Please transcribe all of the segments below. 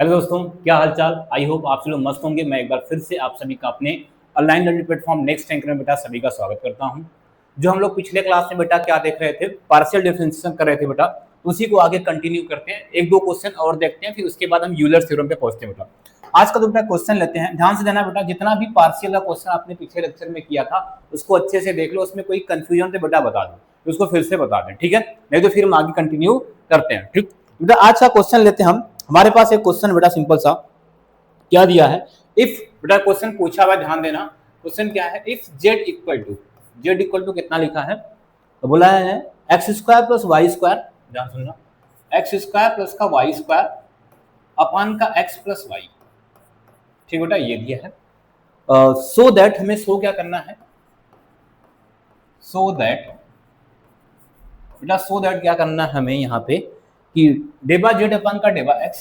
Hello दोस्तों, क्या हाल चाल। आई होप आप सभी लोग मस्त होंगे। मैं एक बार फिर से आप सभी का अपने online learning platform next anchor में बेटा सभी का स्वागत करता हूं। जो हम लोग पिछले क्लास में बेटा क्या देख रहे थे, पार्शियल डिफरेंशिएशन कर रहे थे बेटा, उसी को आगे कंटिन्यू करते हैं। एक दो क्वेश्चन और देखते हैं, फिर उसके बाद हम यूलर थ्योरम पे पहुंचते हैं बेटा। आज का जो बेटा क्वेश्चन लेते हैं, ध्यान से देना बेटा। जितना भी पार्शियल का क्वेश्चन आपने पिछले लेक्चर में किया था उसको अच्छे से देख लो, उसमें कोई कंफ्यूजन तो बेटा बता दो, तो उसको फिर से बता दें, ठीक है। नहीं तो फिर हम आगे कंटिन्यू करते हैं, ठीक बेटा। आज का क्वेश्चन लेते हैं हम। हमारे पास एक क्वेश्चन बेटा सिंपल सा क्या दिया है। इफ बेटा क्वेश्चन पूछा हुआ, ध्यान देना। क्वेश्चन क्या है, इफ जेड इक्वल टू कितना लिखा है, तो बोला है x square plus y square. ध्यान सुनना, एक्स स्क्वायर प्लस का वाई स्क्वायर अपान का एक्स प्लस वाई, ठीक बेटा, ये दिया है। सो दैट हमें शो क्या करना है, सो दैट बेटा, सो दैट क्या करना है हमें यहाँ पे कि डेबा जेड अपान का डेबा एक्स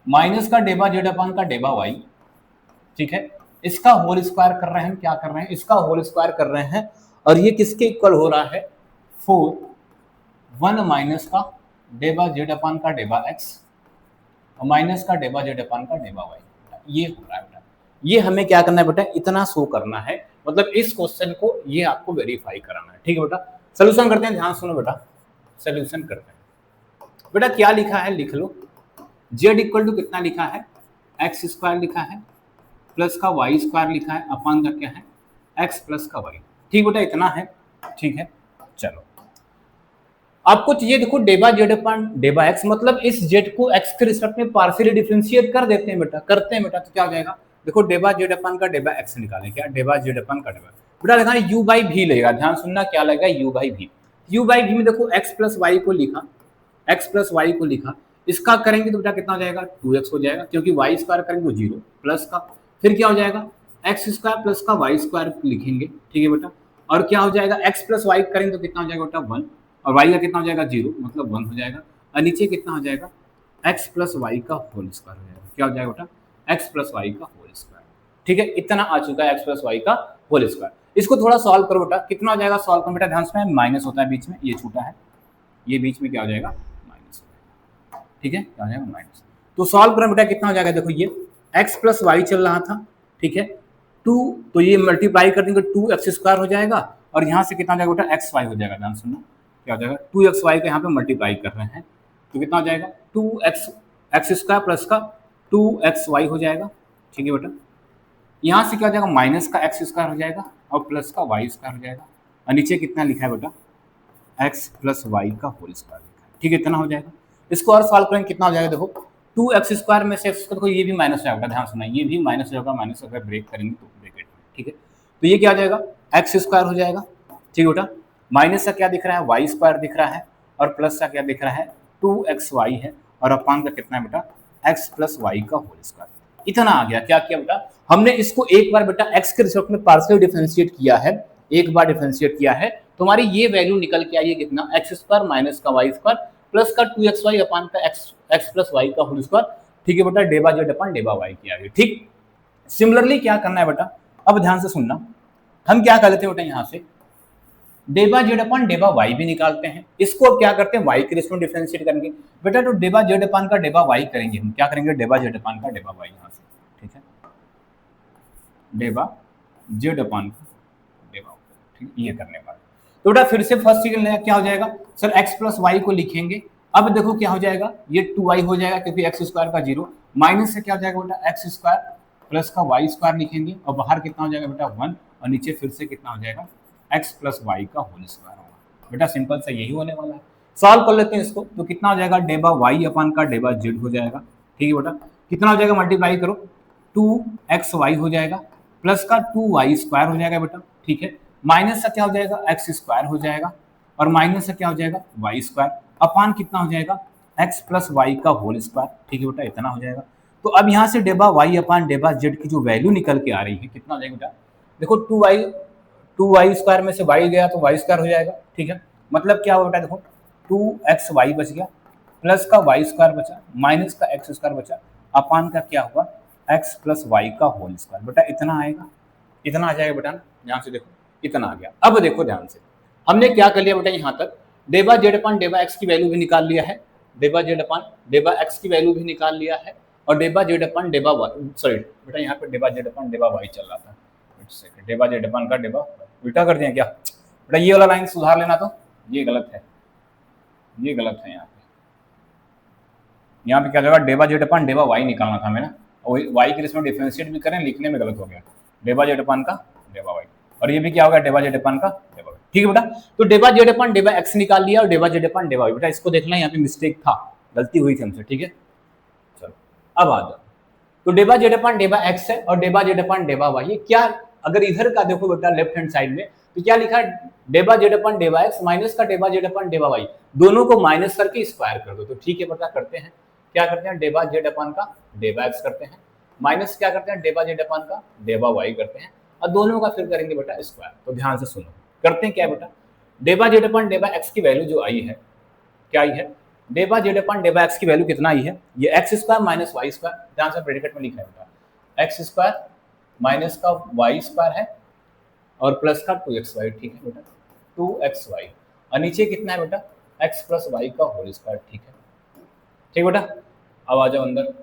माइनस का डेबा जेड अपान का डेबा वाई, ठीक है, इसका होल स्क्वायर कर रहे हैं। क्या कर रहे हैं, इसका होल स्क्वायर कर रहे हैं। और ये किसके इक्वल हो रहा है, 1 माइनस का डेबा जेड अपान का डेबा एक्स और माइनस का डेबा जेड अपान का डेबा वाई, ये हो रहा है बेटा। ये हमें क्या करना है बेटा, इतना शो करना है। मतलब इस क्वेश्चन को ये आपको वेरीफाई कराना है, ठीक है बेटा। सोल्यूशन करते हैं, ध्यान सुनो बेटा। सोल्यूशन करते हैं बेटा। क्या लिखा है लिख लो। जेड इक्वल टू कितना लिखा है, एक्स स्क्वायर लिखा है प्लस का वाई स्क्वायर लिखा है अपान का क्या है, एक्स प्लस का वाई, ठीक बेटा, इतना है, ठीक है। चलो आपको चाहिए, देखो डेबा जेड अपान डेबा एक्स, मतलब इस जेड को एक्स के रिस्पेक्ट में पार्शियली डिफरेंशिएट कर देते हैं बेटा, करते हैं बेटा, तो क्या हो जाएगा, देखो डेबा जेड अपान का डेबा एक्स निकालें, क्या डेबा जेड अपान का डेबा बेटा लिखा है यू बाई भी लगेगा। ध्यान सुनना, क्या लगेगा, यू बाई भी। यू बाई भी में देखो एक्स प्लस वाई को लिखा, एक्स प्लस वाई को लिखा, इसका करेंगे तो बेटा कितना हो जाएगा, 2x हो जाएगा, क्योंकि वाई स्क्वायर करेंगे तो 0 प्लस का, फिर क्या हो जाएगा, एक्स स्क्वायर प्लस का वाई स्क्वायर लिखेंगे, ठीक है बेटा। और क्या हो जाएगा, एक्स प्लस वाई करेंगे तो कितना हो जाएगा बेटा 1, और वाई का कितना हो जाएगा 0, मतलब 1 हो जाएगा। और नीचे कितना हो जाएगा, एक्स प्लस वाई का होल स्क्वायर हो जाएगा। क्या हो जाएगा बेटा, एक्स प्लस वाई का होल स्क्वायर, ठीक है। इतना आ चुका है एक्स प्लस वाई का होल स्क्वायर। इसको थोड़ा सॉल्व करो बेटा, कितना हो जाएगा सॉल्व करो बेटा, ध्यान से, माइनस होता है बीच में, ये छूटा है, ये बीच में क्या हो जाएगा, ठीक है, क्या हो जाएगा माइनस। तो सॉल्व करें बेटा, कितना हो जाएगा, देखो ये x प्लस वाई चल रहा था, ठीक है, 2, तो ये मल्टीप्लाई कर देंगे 2x स्क्वायर हो जाएगा, और यहाँ से कितना हो जाएगा बेटा एक्स वाई हो जाएगा। ध्यान सुनना, क्या हो जाएगा, 2x वाई का यहाँ पे मल्टीप्लाई कर रहे हैं, तो कितना हो जाएगा 2x एक्स स्क्वायर प्लस का 2x वाई हो जाएगा, ठीक है बेटा। यहाँ से क्या हो जाएगा, माइनस का एक्स स्क्वायर हो जाएगा और प्लस का वाई स्क्वायर हो जाएगा, और नीचे कितना लिखा है बेटा, एक्स प्लस वाई का होल स्क्वायर लिखा है, ठीक है, इतना हो जाएगा। इसको और सॉल्व करेंगे, कितना हो जाएगा, देखो 2x स्क्वायर में से x देखो, ये भी माइनस हो जाएगा, ध्यान सुना, ये भी माइनस हो जाएगा, माइनस अगर ब्रेक करेंगे तो ब्रैकेट में, ठीक है। तो ये क्या हो जाएगा, एक्स स्क्वायर हो जाएगा, ठीक है बेटा। माइनस का क्या दिख रहा है, वाई स्क्वायर दिख रहा है, और प्लस का क्या दिख रहा है, 2xy है, और अपान का कितना है बेटा, एक्स प्लस वाई का होल स्क्वायर, इतना आ गया। क्या किया बेटा, हमने इसको एक बार बेटा एक्स के रिस्पेक्ट में पार्शियल डिफरेंशिएट किया है, एक बार डिफरेंशिएट किया है, तो हमारी ये वैल्यू निकल के आई है कितना, एक्स स्क्वायर माइनस का वाई स्क्वायर प्लस का 2xy अपान का एक्स प्लस वाई का होल स्क्वायर, ठीक है बेटा, डेबा जेड अपान डेबा वाई की आ गई, ठीक। सिमिलरली क्या करना है बेटा, अब ध्यान से सुनना, हम क्या कर लेते हैं बेटा, यहाँ से डेबा जेड अपान डेबा वाई भी निकालते हैं। इसको अब क्या करते हैं, वाई के रिस्पेक्ट में डिफरेंशिएट करेंगे बेटा, तो डेबा जेड अपान का डेबा वाई करेंगे हम, क्या करेंगे, डेबा जेड अपान का डेबा वाई, यहाँ से, ठीक है, डेबा जेड अपान का डेबा, ठीक, ये करने वाले। तो बेटा फिर से फर्स्ट चीज क्या हो जाएगा, सर एक्स प्लस वाई को लिखेंगे। अब देखो क्या हो जाएगा, ये 2y हो जाएगा, क्योंकि एक्स स्क्वायर का 0, माइनस से क्या हो जाएगा बेटा, एक्स स्क्वायर प्लस का वाई स्क्वायर लिखेंगे, और बाहर कितना हो जाएगा बेटा 1, और नीचे फिर से कितना हो जाएगा, एक्स प्लस वाई का होल स्क्वायर होगा। बेटा सिंपल सा यही होने वाला है। सॉल्व कर लेते हैं इसको, तो कितना हो जाएगा, डेबा वाई अपान का डेबा जेड हो जाएगा, ठीक है बेटा। कितना हो जाएगा, मल्टीप्लाई करो, 2xy हो जाएगा प्लस का 2y स्क्वायर हो जाएगा बेटा, ठीक है, माइनस से क्या हो जाएगा, एक्स स्क्वायर हो जाएगा, और माइनस से क्या हो जाएगा, वाई स्क्वायर, अपान कितना हो जाएगा, एक्स प्लस वाई का होल स्क्वायर, ठीक है बेटा, इतना हो जाएगा। तो अब यहाँ से डेबा वाई अपान डेबा जेड की जो वैल्यू निकल के आ रही है, कितना हो जाएगा बेटा, देखो 2y स्क्वायर में से y गया तो वाई स्क्वायर हो जाएगा, ठीक है, मतलब क्या होगा बेटा, देखो 2xy बच गया, प्लस का वाई स्क्वायर बचा, माइनस का एक्स स्क्वायर बचा, अपान का क्या हुआ, एक्स प्लस वाई का होल स्क्वायर, बेटा इतना आएगा, इतना आ जाएगा बेटा, ध्यान से देखो, इतना आ गया। अब देखो ध्यान से, हमने क्या कर लिया बेटा, यहाँ तक डेबा जेड अपान डेबा एक्स की वैल्यू भी निकाल लिया है, डेबा जेड अपान डेबा एक्स की वैल्यू भी निकाल लिया है और डेबा जेड अपान डेबा वाई, सॉरी बेटा यहाँ पे डेबा जेड अपान डेबा वाई चल रहा था, डेबा जेड अपान का डेबा उल्टा कर दिया क्या बेटा, ये वाला लाइन सुधार लेना, तो ये गलत है, ये गलत है। यहाँ पे क्या होगा, डेबा जेड अपान डेबा वाई निकालना था मैंने, और वाई के इसमें डिफरेंशिएट भी करें, लिखने में गलत हो गया, डेबा जेड अपान का डेबा वाई, और ये भी क्या होगा, डेबा जेड अपान का डेबा वाई। ठीक है बेटा, तो डेबा जेड अपान डेबा एक्स निकाल लिया और डेबा जेड अपान डेबा वाई, बेटा इसको देखना यहाँ पे मिस्टेक था, गलती हुई थी हमसे। ठीक है, चलो अब आ जाओ, तो डेबा जेड अपान डेबा एक्स है और डेबा जेड अपान डेबा वाई, क्या अगर इधर का देखो बेटा लेफ्ट हैंड साइड में, तो क्या लिखा है, डेबा जेड अपान डेबा एक्स माइनस का डेबा जेड अपान डेबा वाई, दोनों को माइनस करके स्क्वायर कर दो। तो ठीक है बेटा, करते हैं, क्या करते हैं, डेबा जेड अपान का डेबा एक्स करते हैं, माइनस क्या करते हैं, डेबा जेड अपान का डेबा वाई करते हैं, और दोनों का फिर करेंगे बेटा स्क्वायर। तो ध्यान से सुनो, करते हैं क्या बेटा, डेबा जेड अपान डेबा एक्स की वैल्यू जो आई है, क्या आई है, डेबा जेड अपान डेबा एक्स की वैल्यू कितना आई है, ये x square minus y square, ध्यान से प्रेडिकेट में लिखा है बेटा, एक्स स्क्वायर माइनस का वाई स्क्वायर है और प्लस का 2xy। ठीक है बेटा, 2xy, और नीचे कितना है बेटा, x प्लस वाई का होल स्क्वायर। ठीक है, ठीक बेटा, अब आ जाओ अंदर।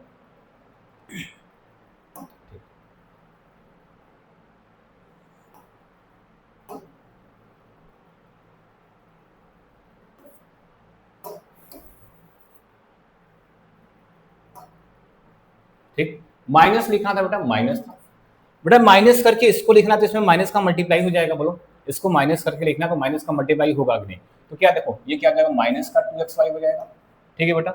ठीक, माइनस लिखना था बेटा, माइनस था बेटा, माइनस करके इसको लिखना, तो इसमें माइनस का मल्टीप्लाई हो जाएगा, बोलो इसको माइनस करके लिखना, तो माइनस का मल्टीप्लाई होगा कि नहीं, तो क्या देखो ये क्या हो जाएगा, माइनस का 2xy हो जाएगा। ठीक है बेटा,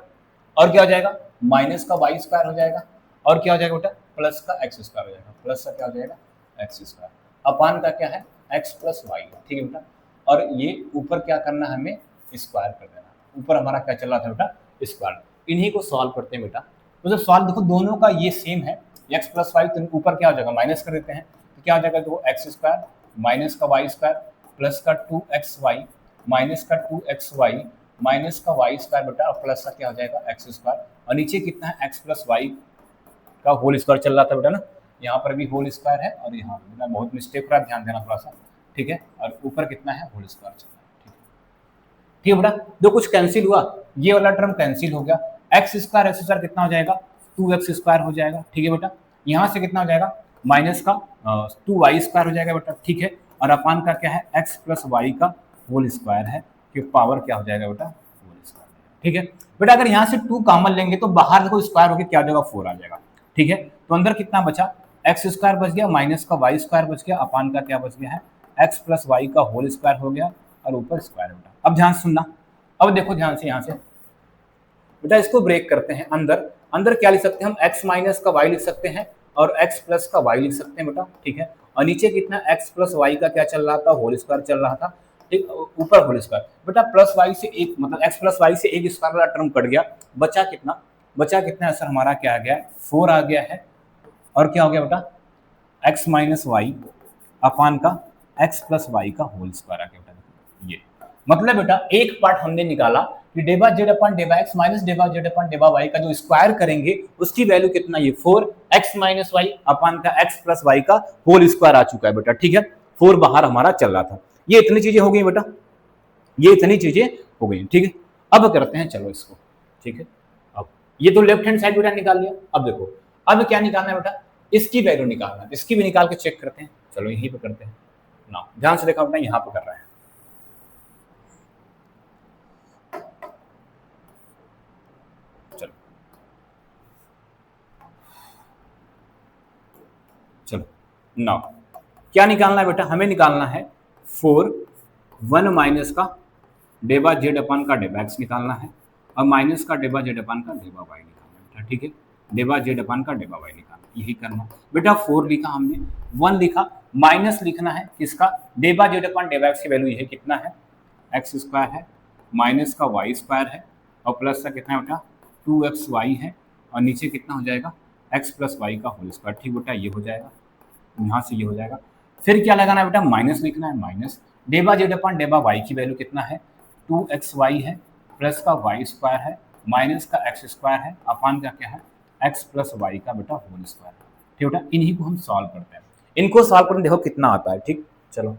और क्या हो जाएगा, माइनस का वाई स्क्वायर हो जाएगा, और क्या हो जाएगा बेटा, प्लस का एक्स स्क्वायर हो जाएगा, प्लस का क्या हो जाएगा, एक्स स्क्वायर, अपान का क्या है, एक्स प्लस वाई। ठीक है बेटा, और ये ऊपर क्या करना है, हमें स्क्वायर कर देना, ऊपर हमारा क्या चल रहा था बेटा, स्क्वायर। इन्हीं को सॉल्व करते हैं बेटा, तो जब सॉल्व देखो दोनों का ये सेम है, एक्स प्लस वाई, तो ऊपर क्या हो जाएगा, माइनस कर देते हैं, तो क्या हो जाएगा, तो एक्स स्क्वायर माइनस का वाई स्क्वायर प्लस का 2xy माइनस का 2xy माइनस का वाई स्क्वायर बेटा, और प्लस का क्या हो जाएगा, एक्स स्क्वायर, और नीचे कितना है, एक्स प्लस वाई का होल स्क्वायर चल रहा था बेटा ना, यहाँ पर भी होल स्क्वायर है, और यहाँ बेटा बहुत मिस्टेक हो रहा है, ध्यान देना थोड़ा सा। ठीक है, और ऊपर कितना है, होल स्क्वायर चल रहा है। ठीक है बेटा, जो कुछ कैंसिल हुआ, ये वाला टर्म कैंसिल हो गया, एक्स स्क्वायर कितना हो जाएगा, 2x स्क्वायर हो जाएगा। ठीक है बेटा, यहाँ से कितना हो जाएगा, माइनस का 2y स्क्वायर हो जाएगा बेटा। ठीक है, और अपान का क्या है, x प्लस वाई का होल स्क्वायर है, कि पावर क्या हो जाएगा बेटा, होल स्क्वायर। ठीक है बेटा, अगर यहाँ से 2 कॉमन लेंगे तो बाहर देखो स्क्वायर होकर क्या हो जाएगा, 4 आ जाएगा। ठीक है, तो अंदर कितना बचा, एक्स स्क्वायर बच गया, माइनस का वाई स्क्वायर बच गया, अपान का क्या बच गया है, एक्स प्लस वाई का होल स्क्वायर हो गया, और ऊपर स्क्वायर बेटा। अब ध्यान सुनना, अब देखो ध्यान से, यहाँ से बेटा इसको ब्रेक करते हैं, अंदर अंदर क्या लिख सकते हैं हम, x माइनस का y लिख सकते हैं और x प्लस का y लिख सकते हैं बेटा। ठीक है, और नीचे कितना, x प्लस वाई का क्या चल रहा था, होल स्क्वायर चल रहा था। ठीक, ऊपर होल स्क्वायर बेटा, प्लस वाई से एक, मतलब x प्लस वाई से एक स्क्वायर वाला टर्म कट गया, बचा कितना, बचा कितना सर, हमारा क्या आ गया, 4 आ गया है, और क्या हो गया बेटा, x माइनस वाई अपान का x प्लस वाई का होल स्क्वायर आ गया बेटा। ये मतलब बेटा एक पार्ट हमने निकाला कि डेबा जेड अपान डेबा x minus डेबा z upon डेबा Y का जो स्क्वायर करेंगे उसकी वैल्यू कितना, ये 4x माइनस वाई अपान का x प्लस वाई का होल स्क्वायर आ चुका है बेटा। ठीक है, 4 बाहर हमारा चल रहा था। ये इतनी चीजें हो गई बेटा, ये इतनी चीजें हो गई। ठीक है, अब करते हैं चलो इसको। ठीक है, अब ये तो लेफ्ट हैंड साइड बेटा निकाल लिया, अब देखो अब क्या निकालना है बेटा, इसकी वैल्यू निकालना है, इसकी भी निकाल के चेक करते हैं। चलो यहीं पे करते हैं ना, ध्यान से देखा बेटा, यहाँ पे कर रहे हैं। चलो नाउ क्या निकालना है बेटा, हमें निकालना है 4 1 माइनस का डेबा जेड अपान का डेबा एक्स निकालना है, और माइनस का डेबा जेड अपान का डेबा वाई निकालना है बेटा। ठीक है, डेबा जेड अपान का डेबा वाई निकालना, यही करना बेटा। 4 लिखा हमने, 1 लिखा, माइनस लिखना है किसका, डेबा जेड अपान डेबा एक्स की वैल्यू ये कितना है, एक्स स्क्वायर है, माइनस का वाई स्क्वायर है, और प्लस का कितना है बेटा, 2xy है, और नीचे कितना हो जाएगा, x प्लस वाई का होल स्क्वायर। ठीक बेटा, ये हो जाएगा, यहाँ से ये हो जाएगा। फिर क्या लगाना है बेटा, माइनस लिखना है, माइनस डेबा जेड अपान डेबा वाई की वैल्यू कितना है, 2xy है, प्लस का वाई स्क्वायर है, माइनस का एक्स स्क्वायर है, अपान का क्या है, एक्स प्लस वाई का बेटा होल स्क्वायर। ठीक बेटा, इन्हीं को हम सॉल्व करते हैं, इनको सॉल्व करने देखो कितना आता है। ठीक, चलो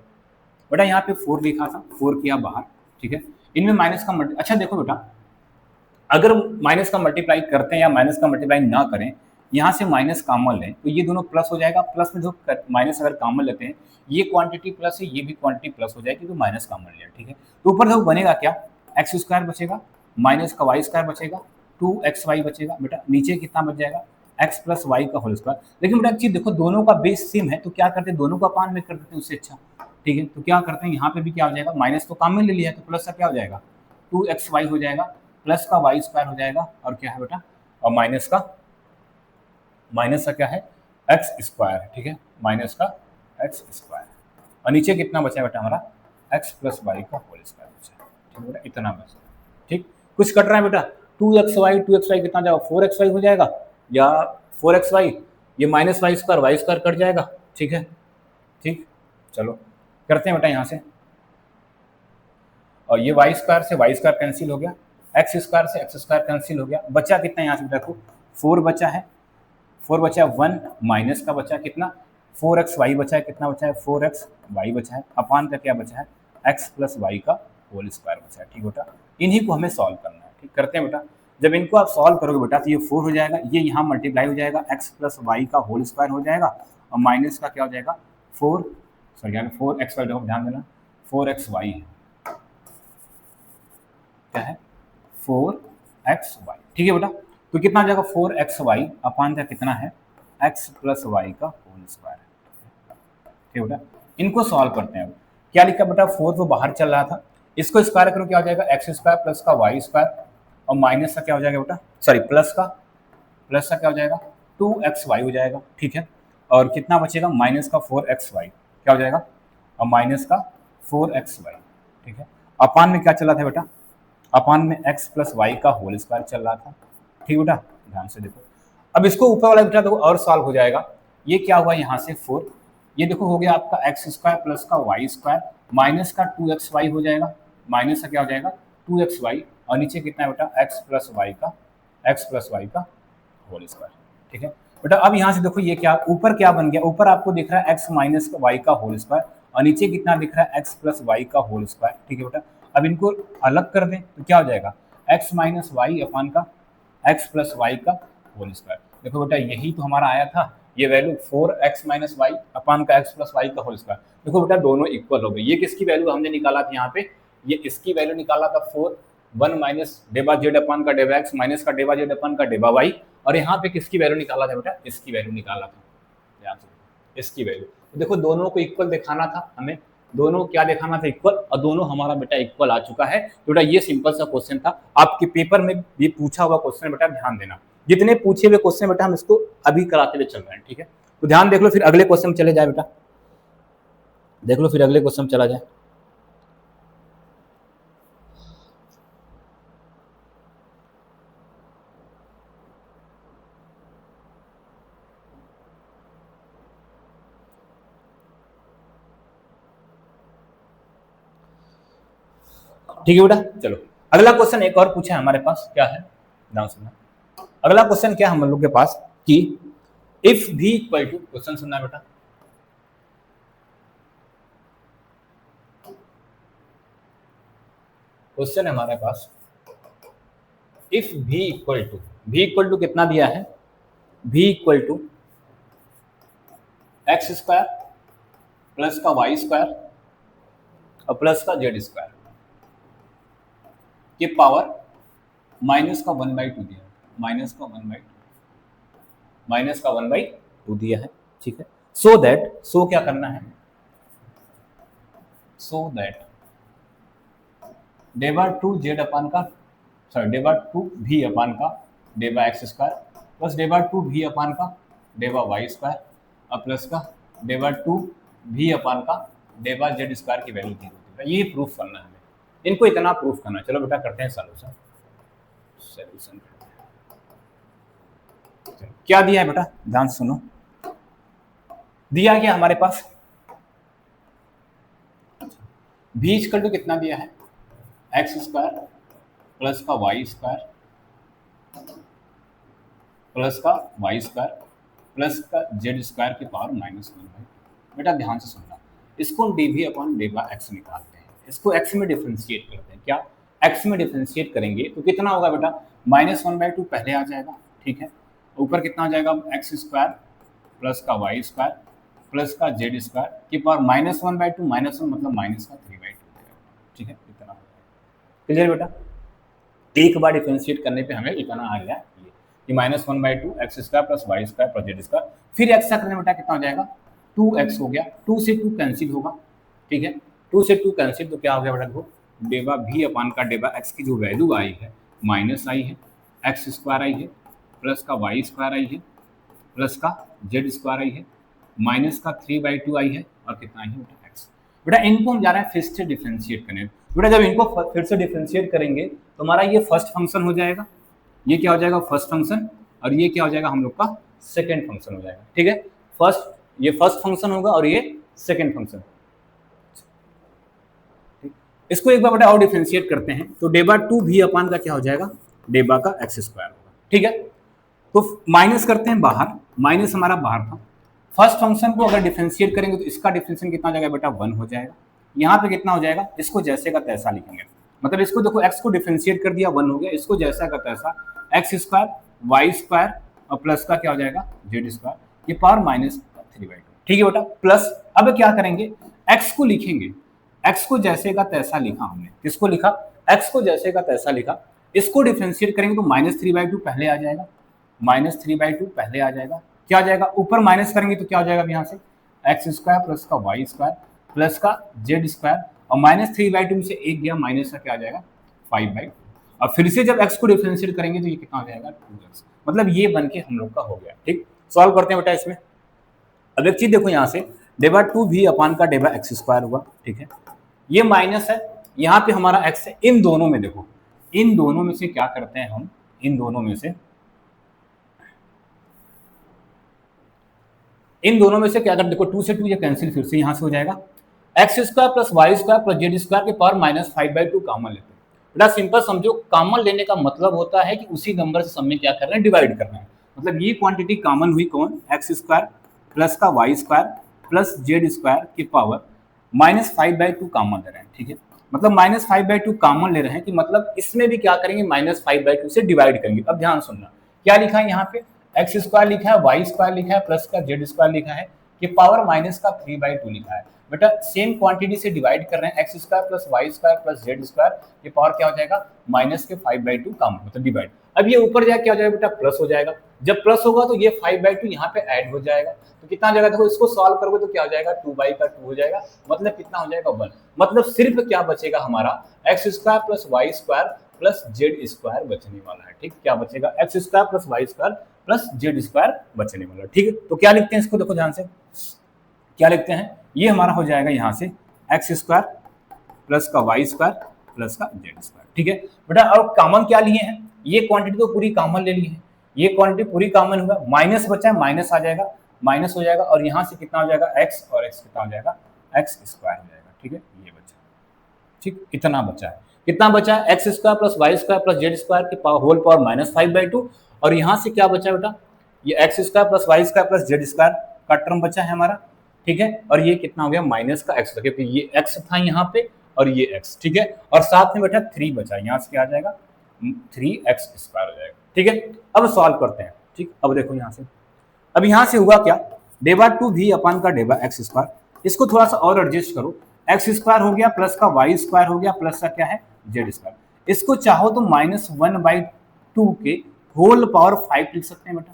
बेटा यहाँ पे 4 लिखा था, 4 किया बाहर। ठीक है, इनमें माइनस का अच्छा देखो बेटा, अगर माइनस का मल्टीप्लाई करते हैं या माइनस का मल्टीप्लाई ना करें, यहाँ से माइनस कॉमन लें तो ये दोनों प्लस हो जाएगा, प्लस में जो माइनस अगर कॉमन लेते हैं, ये क्वांटिटी प्लस है, ये भी क्वांटिटी प्लस हो जाएगी, तो माइनस कॉमन लिया, ठीक है। तो ऊपर जो बनेगा क्या, एक्स स्क्वायर बचेगा, माइनस का वाई स्क्वायर बचेगा, 2xy बचेगा बेटा, नीचे कितना बच जाएगा, एक्स प्लस वाई का होल स्क्वायर। लेकिन बेटा एक चीज देखो, दोनों का बेस सेम है, तो क्या करते हैं, दोनों का अपान में कर देते हैं, उससे अच्छा, ठीक है। तो क्या करते हैं, यहाँ पे भी क्या हो जाएगा, माइनस तो कॉमन ले लिया है, तो प्लस का क्या हो जाएगा, 2xy हो जाएगा, प्लस का वाई स्क्वायर हो जाएगा, और क्या है बेटा, और माइनस का क्या है, एक्स स्क्वायर, ठीक है, माइनस का एक्स स्क्वायर, और नीचे कितना बचा है बेटा हमारा, एक्स प्लस वाई का होल स्क्वायर बचा है, ठीक है बेटा, इतना बचा, ठीक। कुछ कट रहा है बेटा, 2xy कितना जाएगा, 4xy हो जाएगा, या 4xy, ये माइनस वाई स्क्वायर कट जाएगा, ठीक है, ठीक। चलो करते हैं बेटा यहाँ से, और ये वाई स्क्वायर से वाई स्क्वायर कैंसिल हो गया, एक्स स्क्वायर से एक्स स्क्वायर कैंसिल हो गया, बचा कितना यहाँ से देखो, 4 बचा है, 4 बचा है 1, माइनस का बचा है कितना, 4xy बचा है, कितना बचा है, 4xy बचा है, अपान का क्या बचा है, x प्लस वाई का होल स्क्वायर बचा है, ठीक बेटा। इन्हीं को हमें सॉल्व करना है, ठीक, करते हैं बेटा। जब इनको आप सॉल्व करोगे बेटा तो ये 4 हो जाएगा, ये यहाँ मल्टीप्लाई हो जाएगा, x प्लस वाई का होल स्क्वायर हो जाएगा, और माइनस का क्या हो जाएगा, 4xy, ध्यान देना 4xy है, क्या है, 4xy, ठीक है बेटा। तो कितना आ जाएगा, 4xy अपान का कितना है, x प्लस वाई का होल स्क्वायर है, ठीक है बेटा। इनको सॉल्व करते हैं। क्या लिखा बेटा, 4 तो बाहर चल रहा था, इसको स्क्वायर करो, क्या हो जाएगा, एक्स स्क्वायर प्लस का वाई स्क्वायर, और माइनस का क्या हो जाएगा बेटा, सॉरी प्लस का क्या हो जाएगा, 2xy हो जाएगा, ठीक है। और कितना बचेगा, माइनस का 4xy क्या हो जाएगा, और माइनस का 4xy, ठीक है। अपान में क्या चला था बेटा, अपान में x प्लस वाई का होल स्क्वायर चल रहा था, ठीक बेटा, ध्यान से देखो। अब इसको ऊपर वाला बेटा देखो और सॉल्व हो जाएगा, ये क्या हुआ यहाँ से 4, ये देखो हो गया आपका एक्स स्क्वायर प्लस का वाई स्क्वायर, माइनस का 2xy हो जाएगा, माइनस का क्या हो जाएगा 2xy, और नीचे कितना है बेटा, x प्लस वाई का होल स्क्वायर, ठीक है बेटा। अब यहाँ से देखो ये क्या, ऊपर क्या बन गया, ऊपर आपको दिख रहा है x माइनस वाई का होल स्क्वायर, और नीचे कितना दिख रहा है x प्लस वाई का होल स्क्वायर, ठीक है बेटा। अब इनको अलग कर दें तो क्या हो जाएगा, x माइनस वाई अपान का x प्लस वाई का होल स्क्वायर। देखो बेटा यही तो हमारा आया था, ये वैल्यू 4x माइनस वाई अपान का x प्लस वाई का होल स्क्वायर। देखो बेटा दोनों इक्वल हो गए, ये किसकी वैल्यू हमने निकाला था यहाँ पे, ये इसकी वैल्यू निकाला था 4, 1 माइनस डेबा जेड अपान का डेबा एक्स माइनस का डेबा जेड अपान का डेबा वाई, और यहाँ पे किसकी वैल्यू निकाला था बेटा, इसकी वैल्यू निकाला था, ध्यान से इसकी वैल्यू। देखो दोनों को इक्वल दिखाना था हमें, दोनों क्या दिखाना था, इक्वल, और दोनों हमारा बेटा इक्वल आ चुका है। तो बेटा ये सिंपल सा क्वेश्चन था, आपके पेपर में भी पूछा हुआ क्वेश्चन, बेटा ध्यान देना, जितने पूछे हुए क्वेश्चन बेटा हम इसको अभी कराते हुए चल रहे हैं, ठीक है। तो ध्यान देख लो, फिर अगले क्वेश्चन चले जाए बेटा, देख लो फिर अगले क्वेश्चन चला जाए। ठीक है बेटा, चलो अगला क्वेश्चन एक और पूछा है हमारे पास, क्या है, ध्यान सुनना। अगला क्वेश्चन क्या है हम लोग के पास कि इफ भी इक्वल टू, क्वेश्चन सुनना बेटा, क्वेश्चन है हमारे पास, इफ भी इक्वल टू कितना दिया है, भी equal to x square plus का वाई स्क्वायर और प्लस का जेड स्क्वायर के पावर माइनस का 1/2 दिया है, माइनस का 1/2 दिया है, ठीक है। सो क्या करना है, सो दैट डेबा 2 जेड अपान का, सॉरी डेबा 2 भी अपान का डेबा एक्स स्क्वायर प्लस डेबा 2 भी अपान का डेबा वाई स्क्वायर और प्लस का डेबा 2 भी अपान का डेबा जेड स्क्वायर की वैल्यू दी होती है। ये प्रूफ करना है हमें, इनको इतना प्रूफ करना है। चलो बेटा करते हैं सॉल्यूशन। क्या दिया है बेटा, ध्यान सुनो, दिया गया हमारे पास भी इक्वल टू कितना दिया है, एक्स स्क्वायर प्लस का वाई स्क्वायर प्लस का वाई स्क्वायर प्लस का जेड स्क्वायर की पावर -1/2। बेटा ध्यान से सुनना, इसको डी भी अपॉन डेबा एक्स निकालते हैं, इसको एक्स में डिफ्रेंशिएट करते हैं, क्या एक्स में डिफरेंशिएट करेंगे तो कितना होगा बेटा, -1/2 पहले आ जाएगा, ठीक है। ऊपर कितना आ जाएगा, एक्स स्क्वायर प्लस का वाई स्क्वायर प्लस का जेड स्क्वायर की पावर -1/2, -1 मतलब माइनस का 3/2, ठीक है, इतना। क्लियर बेटा, एक बार डिफरेंशिएट करने पे हमें इतना आ गया कि -1/2 x square plus y square plus z square. फिर एक्स का करने बेटा कितना हो जाएगा, 2x हो गया, 2 से 2 कैंसिल होगा, ठीक है, 2 से 2 कैंसिल तो क्या हो गया बेटा, देखो डेबा भी अपान का डेबा एक्स की जो वैल्यू आई है माइनस आई है, एक्स स्क्वायर आई है प्लस का वाई स्क्वायर आई है प्लस का जेड स्क्वायर आई है माइनस का 3/2 आई है और कितना आई है बेटा एक्स। बेटा इनको हम जा रहे हैं फिर से डिफ्रेंशिएट करने। बेटा जब इनको फिर से डिफ्रेंशिएट करेंगे तो हमारा ये फर्स्ट फंक्शन हो जाएगा, ये क्या हो जाएगा फर्स्ट फंक्शन, और ये क्या हो जाएगा हम लोग का सेकेंड फंक्शन हो जाएगा, ठीक है। ये फर्स्ट फंक्शन होगा और ये सेकेंड फंक्शन। इसको एक बार बेटा और डिफरेंशिएट करते हैं तो डेबा 2 भी अपान का क्या हो जाएगा, डेबा का एक्स स्क्वायर होगा, ठीक है। तो माइनस करते हैं बाहर, माइनस हमारा बाहर था। फर्स्ट फंक्शन को अगर डिफरेंशिएट करेंगे तो इसका डिफरेंशिएशन कितना हो जाएगा बेटा, 1 हो जाएगा। यहाँ पे कितना हो जाएगा, इसको जैसे का तैसा लिखेंगे, मतलब इसको देखो एक्स को डिफरेंशिएट कर दिया 1 हो गया, इसको जैसा का तैसा एक्स स्क्वायर वाई स्क्वायर और प्लस का क्या हो जाएगा जेड स्क्वायर की पावर -3/2, ठीक है बेटा। प्लस अब क्या करेंगे, एक्स को लिखेंगे, एक्स को जैसे का तैसा लिखा हमने, किसको लिखा, एक्स को जैसे का तैसा लिखा। इसको डिफरेंशिएट करेंगे तो -3/2 पहले आ जाएगा, -3/2 पहले आ जाएगा, क्या आ जाएगा, ऊपर माइनस करेंगे तो क्या हो जाएगा यहाँ से एक्स स्क्वायर प्लस का वाई स्क्वायर प्लस का जेड स्क्वायर और -3/2 में से एक गया माइनस का क्या आ जाएगा 5/2। और फिर से जब एक्स को डिफरेंशिएट करेंगे तो ये कितना हो जाएगा 2x, मतलब ये बन के हम लोग का हो गया, ठीक। सॉल्व करते हैं बेटा इसमें। अब एक चीज देखो यहाँ से डेबा 2 भी अपान का डेबा एक्स स्क्वायर हुआ, ठीक है, ये माइनस है, यहाँ पे हमारा एक्स है। इन दोनों में देखो, इन दोनों में से क्या करते हैं हम, इन दोनों में से क्या करते हैं, देखो 2 से 2 ये कैंसिल, फिर से यहाँ से हो जाएगा x square plus y square plus z square के पावर -5/2 कॉमन लेते हैं। बेटा सिंपल समझो, कॉमन लेने का मतलब होता है कि उसी नंबर से सब में क्या करना है, डिवाइड करना है। मतलब ये क्वांटिटी कॉमन हुई कौन, एक्स स्क्वायर प्लस का y square plus z square की पावर -5/2 कॉमन ले रहे हैं, ठीक है। मतलब -5/2 कॉमन ले रहे हैं कि मतलब इसमें भी क्या करेंगे, -5/2 से डिवाइड करेंगे। अब ध्यान सुनना, क्या लिखा है यहाँ पे, एक्स स्क्वायर लिखा है, वाई स्क्वायर लिखा है प्लस का जेड स्क्वायर लिखा है कि पावर -3/2 लिखा है। बेटा सेम क्वांटिटी से डिवाइड कर रहे हैं, x square plus y square plus z square ये पावर क्या हो जाएगा -5/2 कॉमन, मतलब डिवाइड। अब ये ऊपर जाके क्या हो जाएगा बेटा, प्लस हो जाएगा। जब प्लस होगा तो ये 5/2 यहाँ पे ऐड हो जाएगा, तो कितना हो जाएगा, देखो इसको सॉल्व करोगे तो क्या हो जाएगा 2/2 हो जाएगा, मतलब कितना हो जाएगा 1। मतलब सिर्फ क्या बचेगा हमारा, x square plus y square plus z square बचने वाला है, ठीक। क्या बचेगा, x square plus y square plus z square बचने वाला, ठीक है। तो क्या लिखते हैं इसको, देखो ध्यान से क्या लिखते हैं, ये हमारा हो जाएगा यहाँ से एक्स स्क्वायर प्लस का वाई स्क्वायर प्लस का जेड स्क्वायर, ठीक है बेटा। और कॉमन क्या लिए हैं, ये क्वांटिटी तो पूरी कॉमन ले ली है, ये क्वांटिटी पूरी कॉमन हुआ, माइनस बचा है, माइनस आ जाएगा, माइनस हो जाएगा और यहाँ से कितना हो जाएगा एक्स, और एक्स कितना हो जाएगा एक्स स्क्वायर हो जाएगा, ठीक है। ये बचा, ठीक, इतना बचा है, कितना बचा है x square plus y square plus z square की होल पावर -5/2, और यहाँ से क्या बचा बेटा, ये x square plus y square plus z square का टर्म बचा है हमारा, ठीक है। और ये कितना हो गया माइनस का एक्स, क्योंकि ये एक्स था यहाँ पे और ये एक्स, ठीक है। और साथ में बेटा 3 बचा, यहाँ से क्या आ जाएगा 3x स्क्वायर हो जाएगा, ठीक है। अब सॉल्व करते हैं, ठीक। अब देखो यहाँ से, अब यहाँ से हुआ क्या, डेबा 2 भी अपान का डेबा एक्स स्क्वायर, इसको थोड़ा सा और एडजस्ट करो, एक्स स्क्वायर हो गया प्लस का वाई स्क्वायर हो गया प्लस का क्या है जेड स्क्वायर। इसको चाहो तो -1/2 के होल पावर 5 लिख सकते हैं बेटा,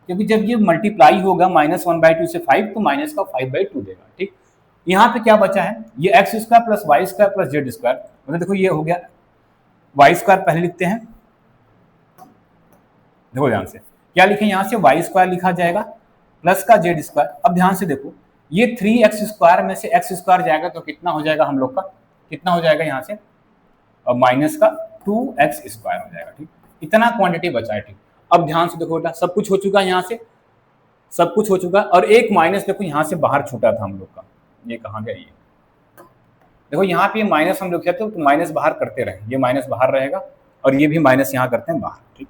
क्योंकि जब ये मल्टीप्लाई होगा -1/2 से 5 तो माइनस का 5/2 देगा, ठीक। यहाँ पे क्या बचा है, ये x square plus y square plus z square, मतलब देखो ये हो गया वाई स्क्वायर पहले लिखते हैं, देखो ध्यान से क्या लिखे, यहाँ से वाई स्क्वायर लिखा जाएगा प्लस का जेड स्क्वायर। अब ध्यान से देखो, ये 3x स्क्वायर में से x स्क्वायर जाएगा तो कितना हो जाएगा हम लोग का, कितना हो जाएगा यहाँ से, और माइनस का 2x स्क्वायर हो जाएगा, ठीक। इतना क्वांटिटी बचा है, ठीक। अब ध्यान से देखो बेटा, सब कुछ हो चुका है, यहाँ से सब कुछ हो चुका है, और एक माइनस देखो यहाँ से बाहर छूटा था हम लोग का, ये कहाँ गया, ये देखो यहाँ पे माइनस हम लोग कहते हैं तो माइनस बाहर करते रहे, ये माइनस बाहर रहेगा और ये भी माइनस यहाँ करते हैं बाहर, ठीक।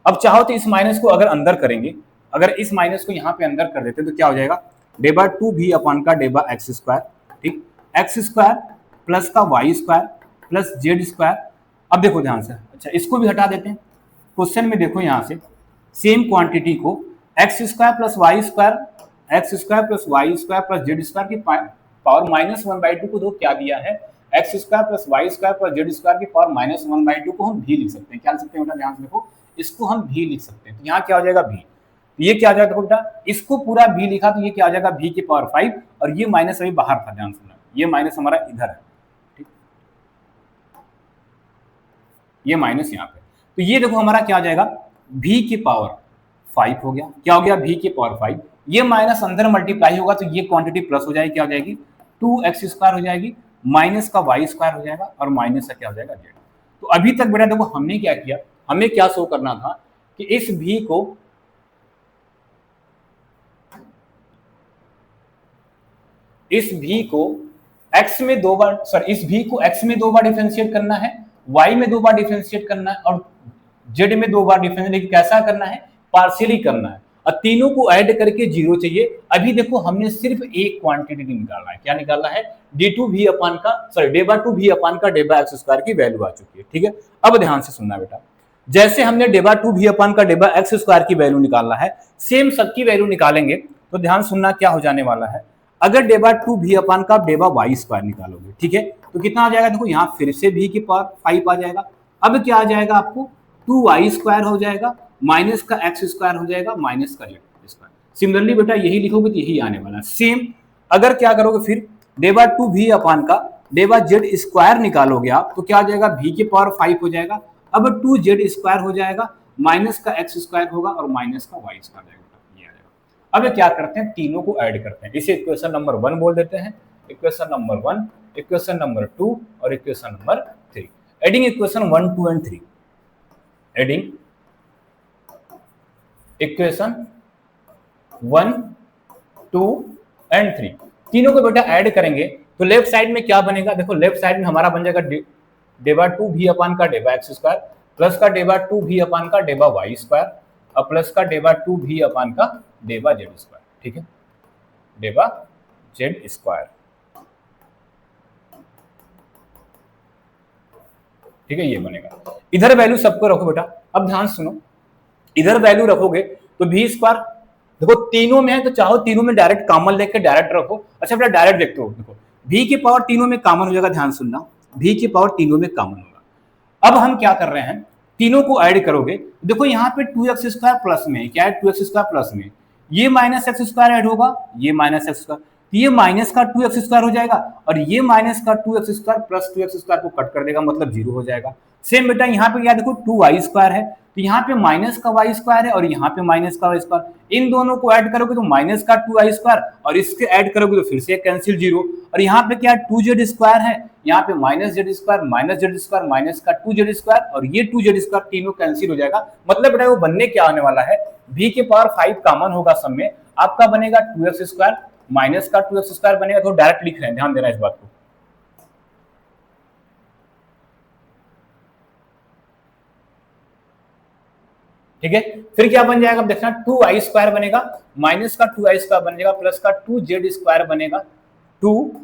अब चाहो तो इस माइनस को अगर अंदर करेंगे, अगर इस माइनस को यहाँ पे अंदर कर देते तो क्या हो जाएगा, डेबा 2 भी अपान का डेबा एक्स स्क्वायर, ठीक, एक्स स्क्वायर प्लस का y square plus z square अब देखो ध्यान से, अच्छा इसको भी हटा देते हैं। क्वेश्चन में देखो यहाँ से सेम क्वांटिटी को x square plus y square, x square plus y square plus z square की पावर -1/2 को दो क्या दिया है, x square plus y square plus z square की पावर -1/2 को हम भी लिख सकते हैं। क्या लिख सकते हैं बेटा, ध्यान से देखो, इसको हम भी लिख सकते हैं। तो यहाँ क्या हो जाएगा भी, तो ये क्या आ जाएगा देखो बेटा, इसको पूरा भी लिखा तो ये क्या आ जाएगा भी की पावर 5, और ये माइनस अभी बाहर था, ध्यान सुनना, ये माइनस हमारा इधर है, ठीक, ये माइनस यहाँ पे। तो ये देखो हमारा क्या आ जाएगा, भी की पावर 5 हो गया, क्या हो गया, भी की पावर 5, ये माइनस अंदर मल्टीप्लाई होगा तो ये क्वांटिटी प्लस हो जाएगी, क्या हो जाएगी 2x स्क्वायर हो जाएगी, माइनस का y स्क्वायर हो जाएगा, और माइनस का क्या हो जाएगा z। तो अभी तक बेटा देखो हमने क्या किया, हमें क्या शो करना था कि इस भी को x में दो बार, सॉरी इस भी को x में 2 बार डिफरेंशिएट करना है, y में 2 बार डिफरेंशिएट करना है, और z में 2 बार डिफरेंशिएट, लेकिन कैसा करना है, पार्शियली करना है, और तीनों को ऐड करके 0 चाहिए। अभी देखो हमने सिर्फ एक क्वांटिटी निकालना है, क्या निकालना है, d2v अपान का, सॉरी डेबा2v अपान का डेबा एक्स स्क्वायर की वैल्यू आ चुकी है, ठीक है। अब ध्यान से सुनना बेटा, जैसे हमने डेबा2v अपान का डेबा एक्स स्क्वायर की वैल्यू निकालना है, सेम सबकी वैल्यू निकालेंगे। तो ध्यान सुनना क्या हो जाने वाला है, अगर डेबा2v अपान का डेबा वाई स्क्वायर निकालोगे, ठीक है, तो कितना आ जाएगा, देखो यहाँ फिर से v की पावर 5 आ जाएगा। अब क्या आ जाएगा आपको, 2y स्क्वायर हो जाएगा, माइनस का x स्क्वायर हो जाएगा, माइनस का z स्क्वायर। सिमिलरली बेटा यही लिखोगे तो यही आने वाला है सेम। अगर क्या करोगे फिर डेबा2v अपान का डेबा z स्क्वायर निकालोगे आप, तो क्या आ जाएगा, v की पावर 5 हो जाएगा, अब 2z स्क्वायर हो जाएगा, माइनस का x स्क्वायर होगा, और माइनस का y स्क्वायर जाएगा। अब क्या करते हैं, तीनों को ऐड करते हैं, इसे इक्वेशन नंबर 1 बोल देते हैं, इक्वेशन नंबर 1, इक्वेशन नंबर 2 और equation number 3। Adding equation 1, 2 and 3, adding equation 1, 2 and 3, तीनों को बेटा ऐड करेंगे तो लेफ्ट साइड में क्या बनेगा, देखो लेफ्ट साइड में हमारा बन जाएगा डेबा2v अपान का डेबा एक्स स्क्वायर, प्लस का डेबा2v अपान का डेबा वाई स्क्वायर, और प्लस का डेबा2v अपान का डेबा जेड स्क्वायर, ठीक है, डेबा जेड स्क्वायर, ठीक है, ये बनेगा। इधर वैल्यू सबको रखो बेटा, अब ध्यान सुनो, इधर वैल्यू रखोगे तो v स्क्वायर, देखो तीनों में है तो चाहो तीनों में डायरेक्ट कॉमन लेके डायरेक्ट रखो। अच्छा बेटा डायरेक्ट देखते हो, देखो v की पावर तीनों में कॉमन हो जाएगा, ध्यान सुनना, v की पावर तीनों में कॉमन होगा। अब हम क्या कर रहे हैं, तीनों को ऐड करोगे, देखो यहाँ पे 2x स्क्वायर प्लस में क्या है, 2x स्क्वायर प्लस में ये माइनस एक्स स्क्वायर ऐड होगा, ये माइनस एक्स स्क्वायर, ये माइनस का 2x स्क्वायर हो जाएगा, और ये माइनस का 2x square plus 2x square को कट कर देगा, मतलब 0 हो जाएगा। सेम बेटा यहाँ पे क्या देखो 2y स्क्वायर है, तो यहाँ पे माइनस का y स्क्वायर है, और यहाँ पे माइनस का y स्क्वायर, इन दोनों को ऐड करोगे तो माइनस का 2y स्क्वायर, और इसके ऐड करोगे तो फिर से कैंसिल 0, और यहाँ पे क्या 2z स्क्वायर है, यहाँ पे minus Z square, minus Z square, minus का 2z स्क्वायर, और ये 2z स्क्वायर तीनों कैंसिल हो जाएगा। मतलब बेटा वो बनने क्या आने वाला है, v के पावर 5 कॉमन होगा सब में, आपका बनेगा 2x स्क्वायर, माइनस का 2x स्क्वायर बनेगा, तो डायरेक्ट लिख रहे हैं, ध्यान देना इस बात को, ठीक है। फिर क्या बन जाएगा, देखना 2y स्क्वायर बनेगा, माइनस का 2y स्क्वायर बनेगा, प्लस का 2z स्क्वायर बनेगा, 2z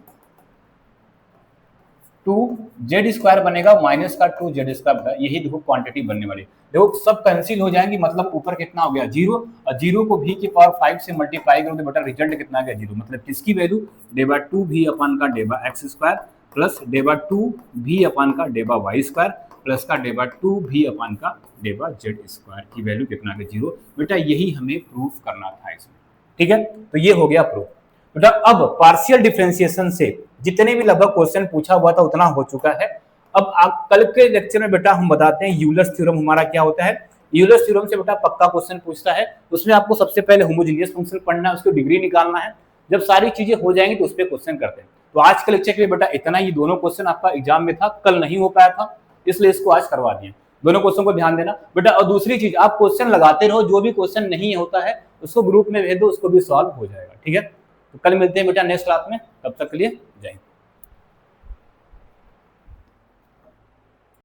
स्क्वायर बनेगा, माइनस का 2z स्क्वायर, यही देखो क्वांटिटी बनने वाली। देखो सब कैंसिल हो जाएंगी, मतलब ऊपर कितना हो गया 0, और 0 को v की पावर 5 से मल्टीप्लाई करोगे बेटा रिजल्ट कितना आ गया 0, मतलब किसकी वैल्यू, डेबा2v अपान का डेबा एक्स स्क्वायर प्लस डेबा2v अपान का डेबा वाई स्क्वायर प्लस का डेबा2v अपान का डेबा जेड स्क्वायर की वैल्यू कितना आ गया 0। बेटा यही हमें प्रूफ करना था इसमें, ठीक है, तो ये हो गया प्रूफ। बेटा अब पार्शियल डिफरेंशिएशन से जितने भी लगभग क्वेश्चन पूछा हुआ था उतना हो चुका है। अब कल के लेक्चर में बेटा हम बताते हैं यूलर्स थ्योरम हमारा क्या होता है। यूलर्स थ्योरम से बेटा पक्का क्वेश्चन पूछता है, उसमें आपको सबसे पहले होमोजेनियस फंक्शन पढ़ना है, उसकी डिग्री निकालना है। जब सारी चीजें हो जाएंगी तो उस पर क्वेश्चन करते हैं। तो आज के लेक्चर के लिए बेटा इतना ही, दोनों क्वेश्चन आपका एग्जाम में था, कल नहीं हो पाया था, इसलिए इसको आज करवा दिए। दोनों क्वेश्चन को ध्यान देना बेटा। और दूसरी चीज, आप क्वेश्चन लगाते रहो, जो भी क्वेश्चन नहीं होता है उसको ग्रुप में भेज दो, उसको भी सॉल्व हो जाएगा, ठीक है। तो कल मिलते हैं बेटा नेक्स्ट क्लास में, तब तक के लिए जय हिंद।